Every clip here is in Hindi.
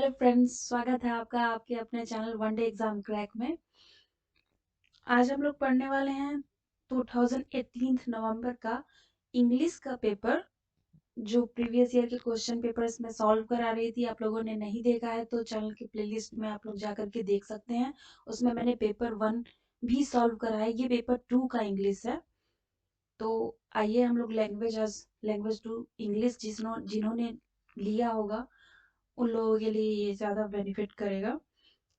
हेलो फ्रेंड्स, स्वागत है आपका आपके अपने channel one day exam crack में। आज हम लोग पढ़ने वाले हैं 2018 नवंबर का इंग्लिश का पेपर, जो प्रीवियस ईयर के क्वेश्चन पेपर इसमें सॉल्व करा रही थी। आप लोगों ने नहीं देखा है तो चैनल की प्लेलिस्ट में आप लोग जा करके देख सकते हैं। उसमें मैंने पेपर 1 भी सॉल्व करा है। ये पेपर 2 का इंग्लिश है। तो आइए हम लोग लैंग्वेज टू इंग्लिश जिन्होंने लिया होगा उन लोगों के लिए ये ज़्यादा बेनिफिट करेगा।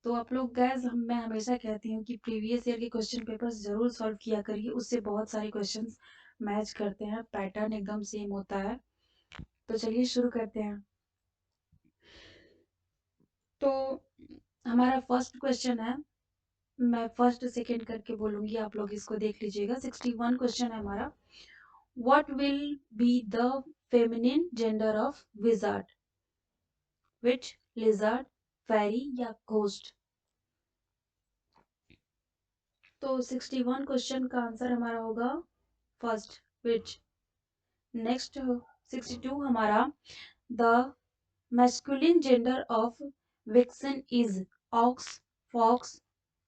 तो आप लोग गैस मैं हमेशा कहती हूँ कि प्रीवियस ईयर के क्वेश्चन पेपर्स जरूर सॉल्व किया करिए। उससे बहुत सारे क्वेश्चंस मैच करते हैं, पैटर्न एकदम सेम होता है। तो चलिए शुरू करते हैं। तो हमारा फर्स्ट क्वेश्चन है, मैं फर्स्ट सेकंड करके बोलूंगी, आप लोग इसको देख लीजिएगा। 61 क्वेश्चन है हमारा। What will be the feminine gender of wizard? Witch, lizard, fairy या घोस्ट? तो 61 क्वेश्चन का आंसर हमारा होगा फर्स्ट, विच। नेक्स्ट 62 हमारा, the masculine gender of vixen is ox, fox,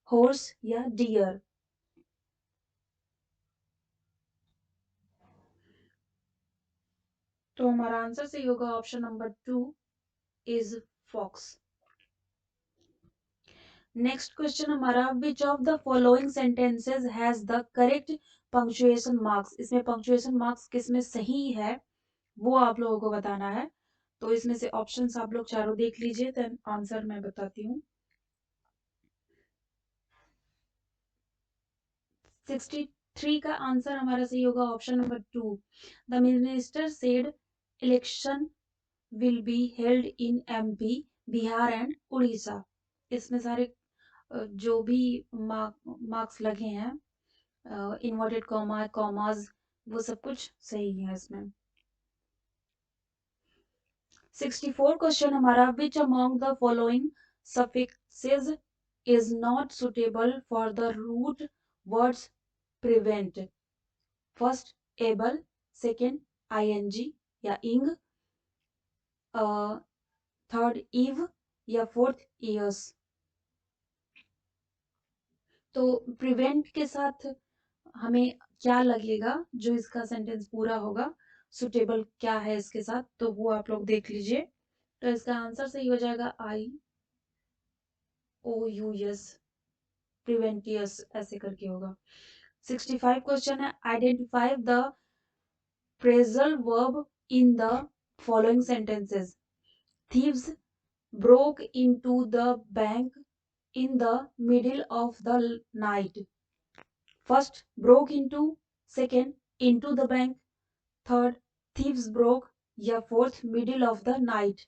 horse या डियर? तो हमारा आंसर सही होगा option number 2 is fox. Next question हमारा, which of the following sentences has the correct punctuation marks? इसमें पंक्चुएशन मार्क्स किसमें सही है वो आप लोगों को बताना है। तो इसमें से ऑप्शंस आप लोग चारों देख लीजिए, देन आंसर मैं बताती हूँ। 63 का आंसर हमारा सही होगा option number 2। The minister said election will be held in MP, Bihar and Orissa. इसमें सारे जो भी मार्क्स लगे हैं, इन्वर्टेड कॉमा, कॉमाज, वो सब कुछ सही है इसमें। 64 क्वेश्चन हमारा, which among the following suffixes is not suitable for the root words prevent? First, able, second, I N G या इंग, थर्ड, इव या फोर्थ, ईयर्स? तो प्रिवेंट के साथ हमें क्या लगेगा जो इसका सेंटेंस पूरा होगा, सुटेबल क्या है इसके साथ, तो वो आप लोग देख लीजिए। तो इसका आंसर सही हो जाएगा आई ओ यू एस, प्रिवेंटियस ऐसे करके होगा। 65 क्वेश्चन है, identify the phrasal verb in the following sentences. Thieves broke into the bank in the middle of the night. First, broke into, second, into the bank, third, thieves broke या fourth, middle of the night?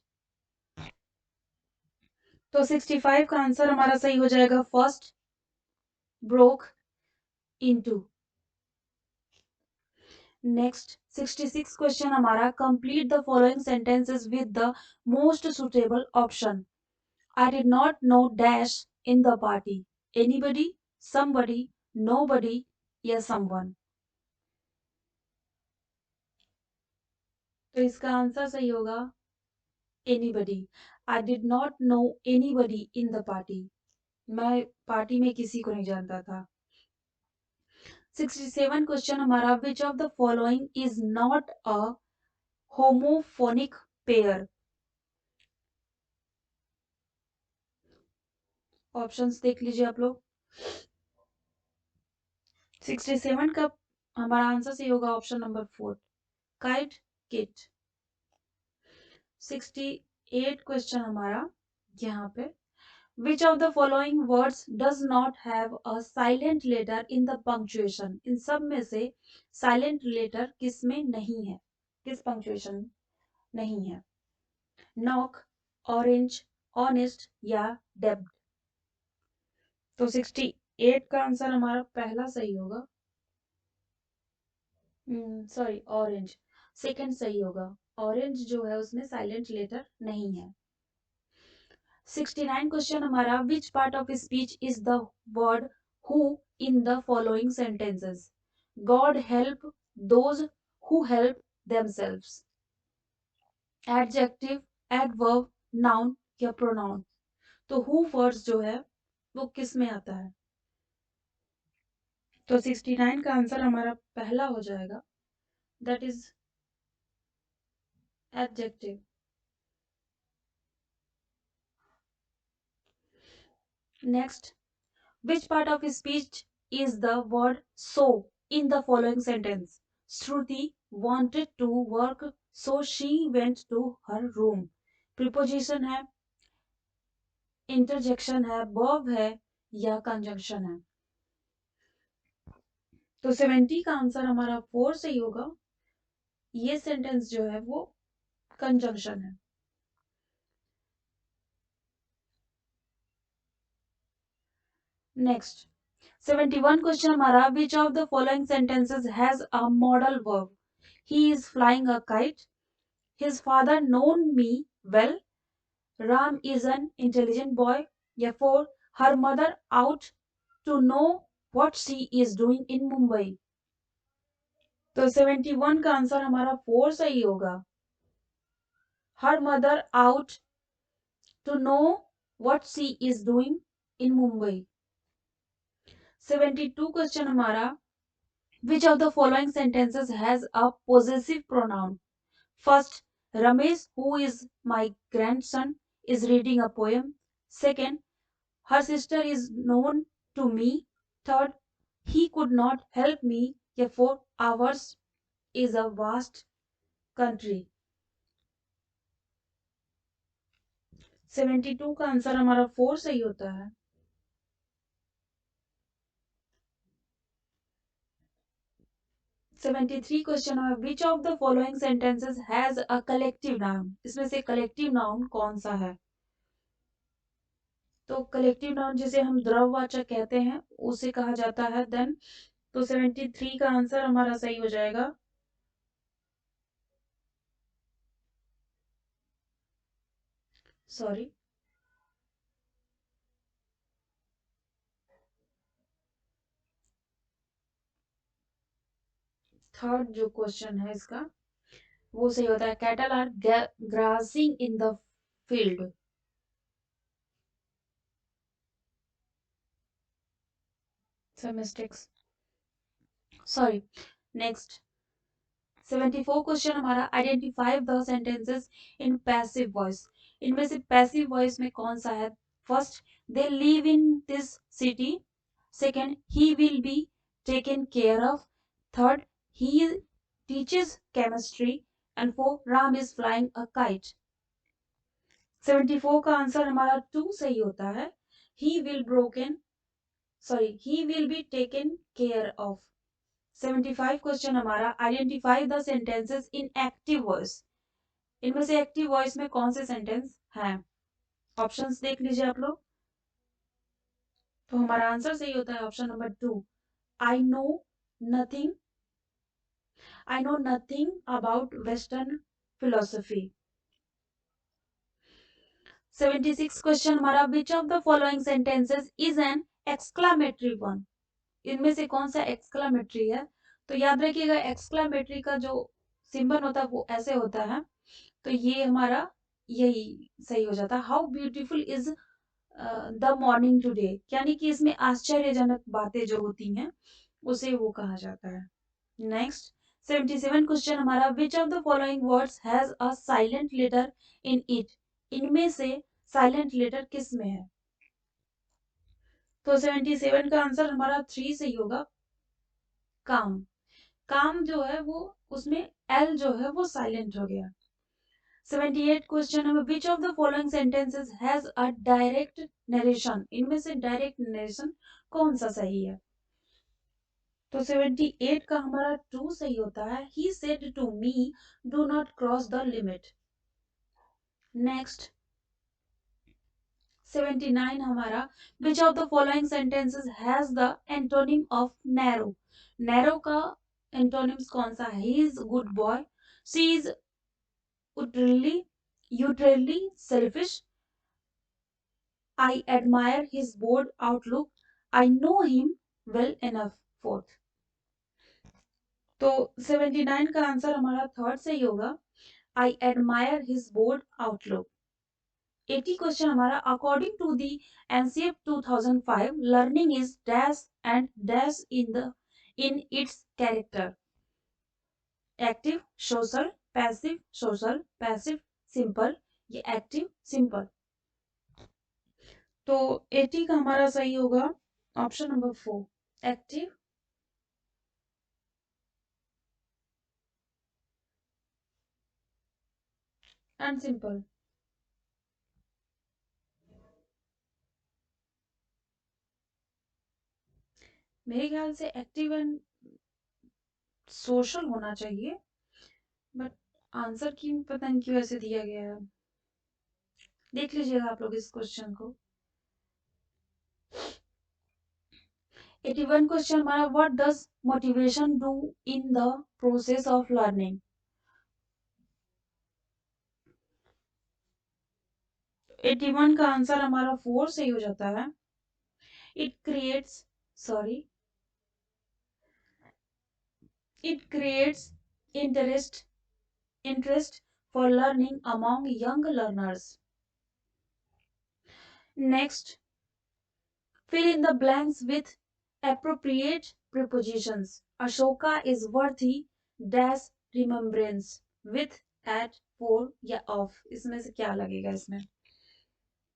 तो 65 का आंसर हमारा सही हो जाएगा first, broke into। Next 66 question हमारा, complete the following sentences with the most suitable option. I did not know dash in the party. Anybody, somebody, nobody या someone? तो इसका आंसर सही होगा anybody. I did not know anybody in the party. मैं पार्टी में किसी को नहीं जानता था। 67 क्वेश्चन हमारा, which of the following is not a homophonic pair? Options देख लीजिए आप लोग। 67 का हमारा आंसर सही होगा option number 4, kite, kit. 68 question हमारा यहाँ पे, which of the following words does not have a silent letter in the punctuation? इन सब में से silent letter किस में नहीं है, किस punctuation नहीं है? knock, orange, honest या debt? तो 68 का आंसर हमारा पहला सही होगा, सॉरी ऑरेंज, सेकंड सही होगा। ऑरेंज जो है उसमें साइलेंट लेटर नहीं है। 69 क्वेश्चन हमारा, which part of speech is the word who in the following sentences? God help those who help themselves. Adjective, adverb, noun या प्रोनाउन। तो हु वर्ड्स जो है वो किस में आता है? तो 69 का आंसर हमारा पहला हो जाएगा, that is adjective. Next, which part of speech is the word so in the following sentence? Shruti wanted to work, so she went to her room. Preposition है, interjection है, verb है या conjunction है? तो 70 का आंसर हमारा 4 सही होगा। ये सेंटेंस जो है वो कंजंक्शन है। नेक्स्ट 71 क्वेश्चन हमारा, which of the following sentences has a modal verb? He is flying a kite, his father known me well, Ram is an intelligent boy. Therefore, her mother out to know what she is doing in Mumbai. तो 71 का आंसर हमारा 4 सही होगा। Her mother out to know what she is doing in Mumbai. 72 question हमारा, which of the following sentences has a possessive pronoun? First, Ramesh, who is my grandson, is reading a poem. Second, her sister is known to me. Third, he could not help me. Therefore, ours is a vast country. 72 का आंसर हमारा 4 सही होता है। 73 क्वेश्चन है, विच of the following sentences has a collective noun? इसमें से कलेक्टिव नाउन कौन सा है? तो कलेक्टिव नाउन जिसे हम द्रववाचक कहते हैं उसे कहा जाता है। देन तो 73 का आंसर हमारा सही हो जाएगा। सॉरी, थर्ड जो क्वेश्चन है इसका वो सही होता है, cattle are grazing in the field. some mistakes, sorry। Next 74 question हमारा, identify the sentences in passive voice. इनमें से पैसिव वॉइस में कौन सा है? First, they live in this city. Second, he will be taken care of. Third, he teaches chemistry. And four, Ram is flying a kite. 74 का आंसर हमारा 2 सही होता है, he will broken he will be taken care of। 75 question हमारा, identify the sentences in active voice. इनमें से एक्टिव वॉइस में कौन से सेंटेंस हैं? ऑप्शंस देख लीजिए आप लोग। तो हमारा आंसर सही होता है option number 2, I know nothing, I know nothing about western philosophy. 76 question हमारा, which of the following sentences is an exclamatory one? इनमें से कौन सा एक्सक्लामेटरी है? तो याद रखिएगा, एक्सक्लामेटरी का जो सिंबल होता है वो ऐसे होता है। तो ये हमारा यही सही हो जाता है, how beautiful is the morning today, यानी कि इसमें आश्चर्यजनक बातें जो होती हैं उसे वो कहा जाता है। नेक्स्ट 77 क्वेश्चन हमारा, which of the following words has a silent letter in it? इनमें से साइलेंट लेटर किस में है? तो 77 का आंसर हमारा 3 सही होगा, काम। काम जो है वो उसमें एल जो है वो साइलेंट हो गया। 78 क्वेश्चन है, विच of the following sentences has a direct narration? इनमें से डायरेक्ट नरेशन कौन सा सही है? तो 78 का हमारा 2 सही होता है, he said to me do not cross the limit. Next 79 हमारा, which of the following sentences has the antonym of narrow? Narrow का एंटोनिम्स कौन सा है? He is good boy, she is utterly selfish, I admire his bold outlook, I know him well enough। Fourth तो 79 का आंसर हमारा थर्ड सही होगा, I admire his bold outlook। 80 question हमारा, according to the NCF 2005 learning is dash and dash in its character, active, social, passive, simple, ये एक्टिव, सिंपल। तो 80 का हमारा सही होगा option number 4, active and simple. मेरे ख्याल से एक्टिव एंड सोशल होना चाहिए, बट आंसर की पता नहीं क्यों ऐसे दिया गया है। देख लीजिएगा आप लोग इस क्वेश्चन को। 81 क्वेश्चन हमारा, what does motivation do in the process of learning. 81 का आंसर हमारा 4 सही हो जाता है। It creates sorry it creates interest for learning among young learners. Next, fill in the blanks with appropriate prepositions. Ashoka is worthy dash remembrance with, at, for या of। इसमें से क्या लगेगा इसमें?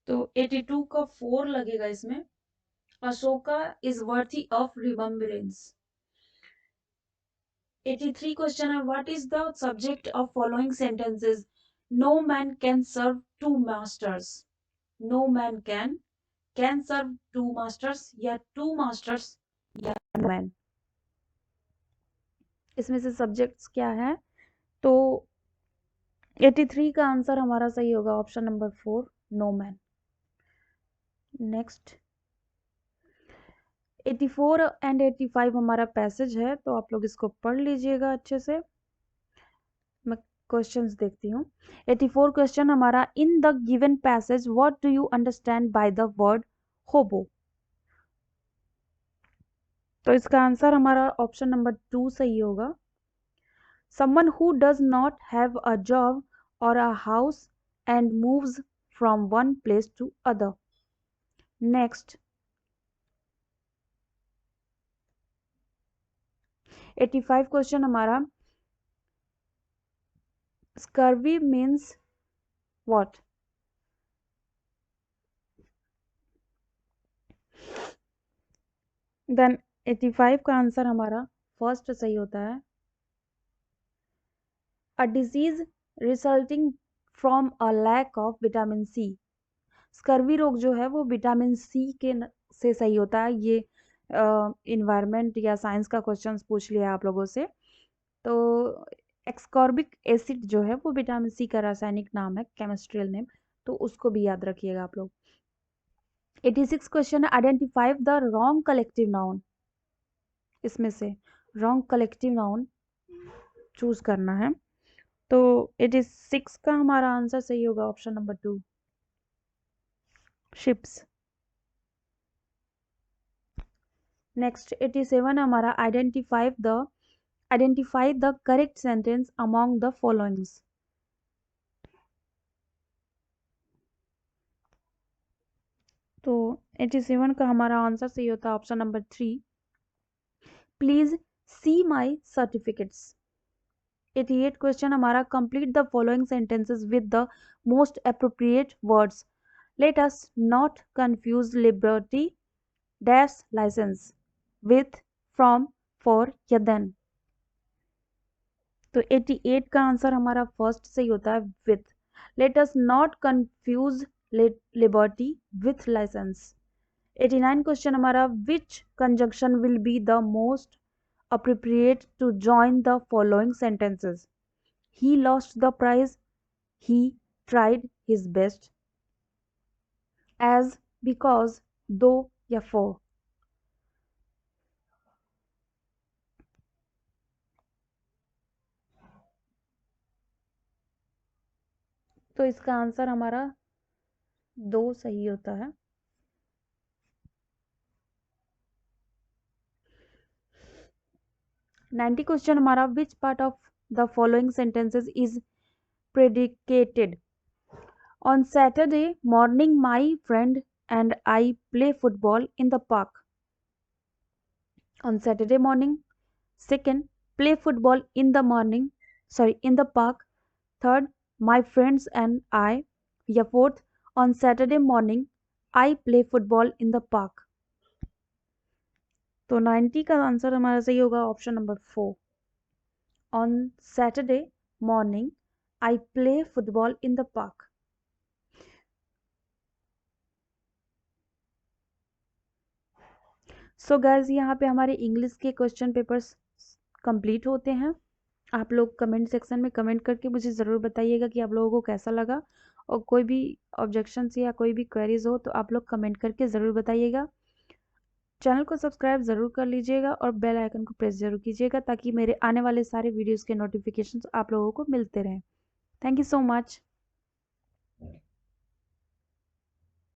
तो 82 का 4 लगेगा इसमें। Ashoka is worthy of remembrance। 83 question है, what is the subject of following sentences? No man can serve two masters। No man can serve two masters या two masters या man। इसमें से सब्जेक्ट्स क्या है? तो 83 का आंसर हमारा सही होगा option number 4, no man. Next 84 and 85 हमारा पैसेज है, तो आप लोग इसको पढ़ लीजिएगा अच्छे से। मैं क्वेश्चंस देखती हूँ। 84 क्वेश्चन हमारा, in the given passage what do you understand by the word होबो। तो इसका आंसर हमारा ऑप्शन नंबर 2 सही होगा। Someone who does not have a job or a house and moves from one place to other. Next 85 question हमारा, scurvy means what? Then 85 का आंसर हमारा फर्स्ट सही होता है। A disease resulting from a lack of vitamin C। Scurvy रोग जो है वो विटामिन सी के से सही होता है। ये इन्वायरमेंट या साइंस का क्वेश्चंस पूछ लिया आप लोगों से। तो एक्सकॉर्बिक एसिड जो है वो विटामिन सी का रासायनिक नाम है, केमिस्ट्रियल नेम, तो उसको भी याद रखिएगा आप लोग। 86 क्वेश्चन है, identify the wrong collective noun. इसमें से रॉन्ग कलेक्टिव नाउन चूज करना है। तो 86 का हमारा आंसर सही होगा ऑप्शन नंबर 2, शिप्स। नेक्स्ट 87 हमारा, identify the correct sentence among the followings. तो 87 का हमारा आंसर सही होता है option number 3, please see my certificates. 88 question हमारा, complete the following sentences with the most appropriate words. Let us not confuse liberty dash license with, from, for या देन। तो 88 का आंसर हमारा फर्स्ट सही होता है, with. Let us not confuse liberty with license. 89 question हमारा, विच conjunction will be the most appropriate to join the following sentences? He lost the prize, he tried his best, as, because, though या for। तो इसका आंसर हमारा 2 सही होता है। 90 क्वेश्चन हमारा, which part of the following sentences is predicated On Saturday morning, my friend and I play football in the park. On Saturday morning. Second, play football in the morning. In the park. Third, my friends and I. या fourth, on Saturday morning, I play football in the park. तो 90 का आंसर हमारा सही होगा option number 4. On Saturday morning, I play football in the park. So guys यहाँ पे हमारे इंग्लिश के क्वेश्चन पेपर्स कंप्लीट होते हैं. आप लोग कमेंट सेक्शन में कमेंट करके मुझे ज़रूर बताइएगा कि आप लोगों को कैसा लगा, और कोई भी ऑब्जेक्शंस या कोई भी क्वेरीज हो तो आप लोग कमेंट करके ज़रूर बताइएगा. चैनल को सब्सक्राइब ज़रूर कर लीजिएगा और बेल आइकन को प्रेस ज़रूर कीजिएगा ताकि मेरे आने वाले सारे वीडियोस के नोटिफिकेशंस आप लोगों को मिलते रहें. Thank you so much.